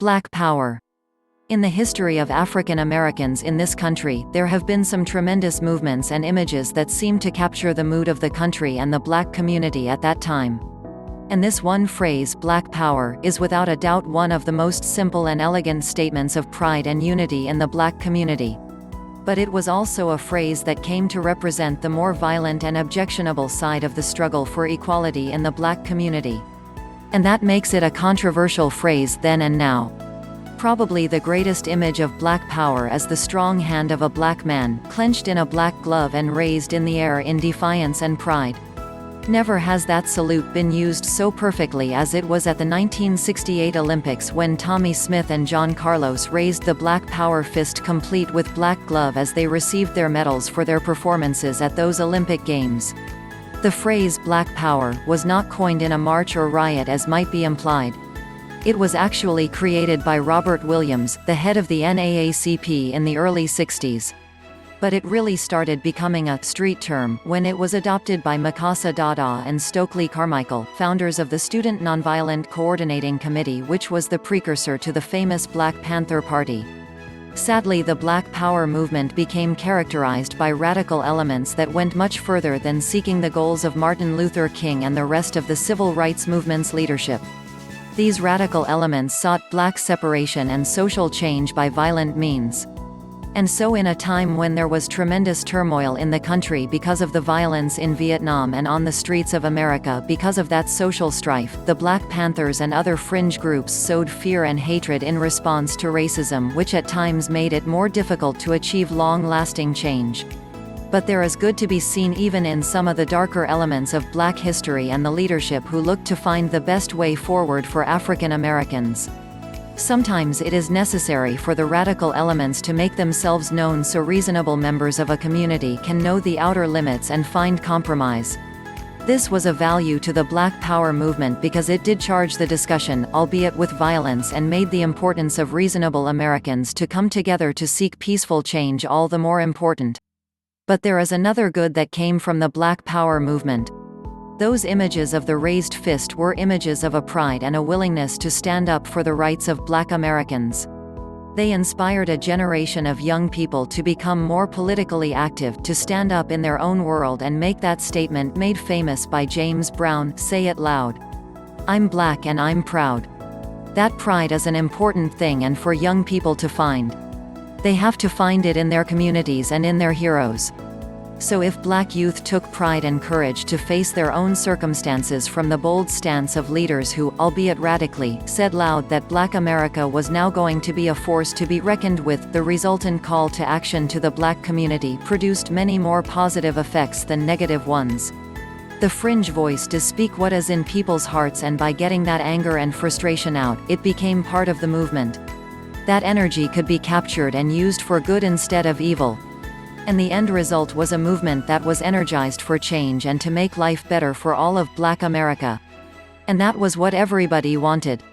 Black Power. In the history of African Americans in this country, there have been some tremendous movements and images that seem to capture the mood of the country and the black community at that time. And this one phrase, Black Power, is without a doubt one of the most simple and elegant statements of pride and unity in the black community. But it was also a phrase that came to represent the more violent and objectionable side of the struggle for equality in the black community. And that makes it a controversial phrase then and now. Probably the greatest image of Black Power is the strong hand of a black man, clenched in a black glove and raised in the air in defiance and pride. Never has that salute been used so perfectly as it was at the 1968 Olympics when Tommy Smith and John Carlos raised the Black Power fist complete with black glove as they received their medals for their performances at those Olympic Games. The phrase Black Power was not coined in a march or riot as might be implied. It was actually created by Robert Williams, the head of the NAACP in the early 60s. But it really started becoming a street term when it was adopted by Mikasa Dada and Stokely Carmichael, founders of the Student Nonviolent Coordinating Committee, which was the precursor to the famous Black Panther Party. Sadly, the Black Power movement became characterized by radical elements that went much further than seeking the goals of Martin Luther King and the rest of the civil rights movement's leadership. These radical elements sought black separation and social change by violent means. And so in a time when there was tremendous turmoil in the country because of the violence in Vietnam and on the streets of America because of that social strife, the Black Panthers and other fringe groups sowed fear and hatred in response to racism, which at times made it more difficult to achieve long-lasting change. But there is good to be seen even in some of the darker elements of black history and the leadership who looked to find the best way forward for African Americans. Sometimes it is necessary for the radical elements to make themselves known so reasonable members of a community can know the outer limits and find compromise. This was of value to the Black Power movement because it did charge the discussion, albeit with violence, and made the importance of reasonable Americans to come together to seek peaceful change all the more important. But there is another good that came from the Black Power movement. Those images of the raised fist were images of a pride and a willingness to stand up for the rights of black Americans. They inspired a generation of young people to become more politically active, to stand up in their own world and make that statement made famous by James Brown, "Say it loud. I'm black and I'm proud." That pride is an important thing and for young people to find. They have to find it in their communities and in their heroes. So if black youth took pride and courage to face their own circumstances from the bold stance of leaders who, albeit radically, said loud that black America was now going to be a force to be reckoned with, the resultant call to action to the black community produced many more positive effects than negative ones. The fringe voice to speak what is in people's hearts, and by getting that anger and frustration out, it became part of the movement. That energy could be captured and used for good instead of evil. And the end result was a movement that was energized for change and to make life better for all of Black America. And that was what everybody wanted.